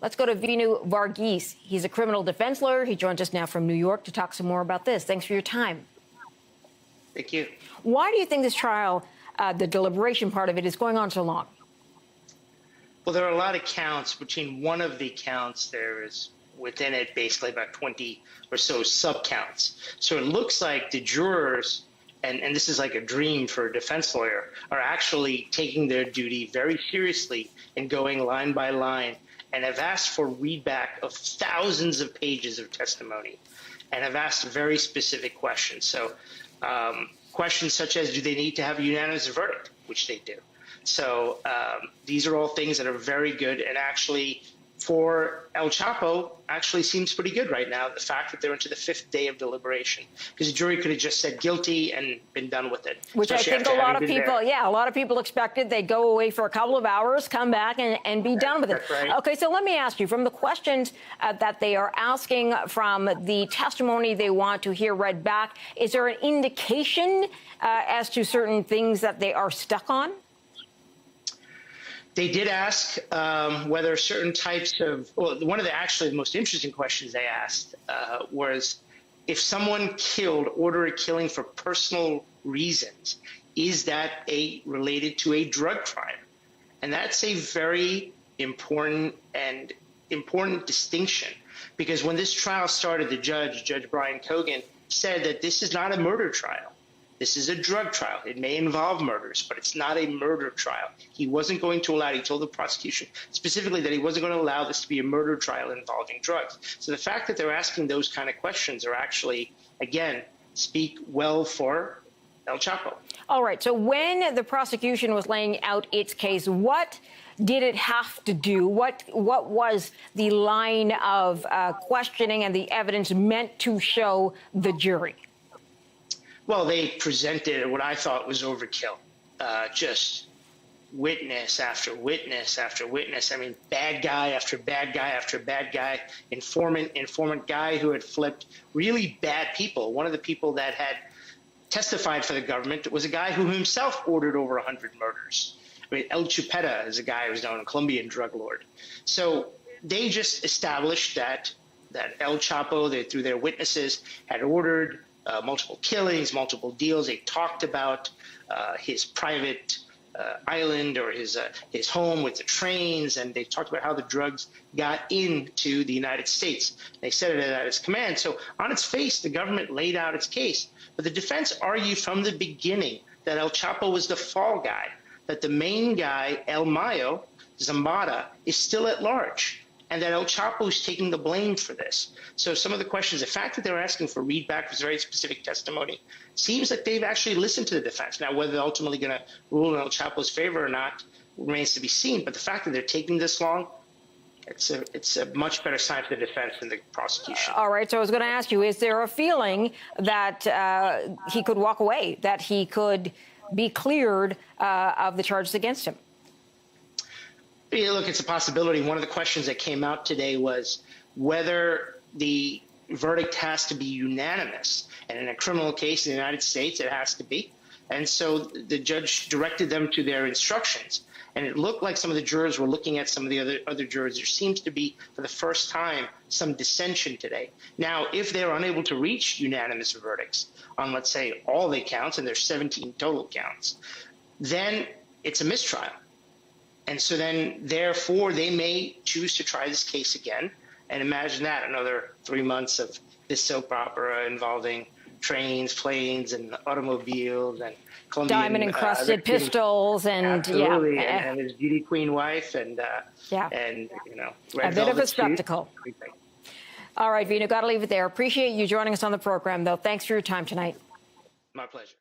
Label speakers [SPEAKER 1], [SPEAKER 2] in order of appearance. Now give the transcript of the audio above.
[SPEAKER 1] Let's go to Vinoo Varghese. He's a criminal defense lawyer. He joins us now from New York to talk some more about this. Thanks for your time.
[SPEAKER 2] Thank you.
[SPEAKER 1] Why do you think this trial, the deliberation part of it, is going on so long?
[SPEAKER 2] Well, there are a lot of counts. Between one of the counts, there is within it basically about 20 or so subcounts. So it looks like the jurors, and this is like a dream for a defense lawyer, are actually taking their duty very seriously and going line by line, and have asked for readback of thousands of pages of testimony, and have asked very specific questions. So questions such as, do they need to have a unanimous verdict, which they do. So these are all things that are very good, and actually for El Chapo actually seems pretty good right now, the fact that they're into the 5th day of deliberation, because the jury could have just said guilty and been done with it.
[SPEAKER 1] Which I think a lot of people, a lot of people expected. They'd go away for a couple of hours, come back and be done with it.
[SPEAKER 2] That's right.
[SPEAKER 1] Okay, so let me ask you, from the questions that they are asking, from the testimony they want to hear read back, is there an indication as to certain things that they are stuck on?
[SPEAKER 2] They did ask whether certain types of, well, one of the actually the most interesting questions they asked was, if someone ordered a killing for personal reasons, is that related to a drug crime? And that's a very important distinction, because when this trial started, Judge Brian Cogan, said that this is not a murder trial. This is a drug trial. It may involve murders, but it's not a murder trial. He wasn't going to allow, he told the prosecution specifically that he wasn't going to allow this to be a murder trial involving drugs. So the fact that they're asking those kind of questions are actually, again, speak well for El Chapo.
[SPEAKER 1] All right. So when the prosecution was laying out its case, what did it have to do? What was the line of questioning and the evidence meant to show the jury?
[SPEAKER 2] Well, they presented what I thought was overkill, just witness after witness after witness. I mean, bad guy after bad guy after bad guy, informant guy who had flipped really bad people. One of the people that had testified for the government was a guy who himself ordered over 100 murders. I mean, El Chupeta is a guy who's known a Colombian drug lord. So they just established that El Chapo, through their witnesses, had ordered multiple killings, multiple deals. They talked about his private island or his home with the trains, and they talked about how the drugs got into the United States. They said it at his command. So on its face, the government laid out its case. But the defense argued from the beginning that El Chapo was the fall guy, that the main guy, El Mayo Zambada, is still at large, and that El Chapo is taking the blame for this. So some of the questions, the fact that they're asking for readback was very specific testimony, seems like they've actually listened to the defense. Now, whether they're ultimately going to rule in El Chapo's favor or not remains to be seen. But the fact that they're taking this long, it's a much better sign for the defense than the prosecution.
[SPEAKER 1] All right. So I was going to ask you, is there a feeling that he could walk away, that he could be cleared of the charges against him?
[SPEAKER 2] Yeah, look, it's a possibility. One of the questions that came out today was whether the verdict has to be unanimous. And in a criminal case in the United States, it has to be. And so the judge directed them to their instructions. And it looked like some of the jurors were looking at some of the other jurors. There seems to be, for the first time, some dissension today. Now, if they're unable to reach unanimous verdicts on, let's say, all the counts, and there's 17 total counts, then it's a mistrial. And so then, therefore, they may choose to try this case again. And imagine that, another 3 months of this soap opera involving trains, planes, and automobiles, and Colombian
[SPEAKER 1] diamond-encrusted pistols, and
[SPEAKER 2] absolutely, and his beauty queen wife, and you know,
[SPEAKER 1] a bit of a spectacle. All right, Vinoo, got to leave it there. Appreciate you joining us on the program, though. Thanks for your time tonight.
[SPEAKER 2] My pleasure.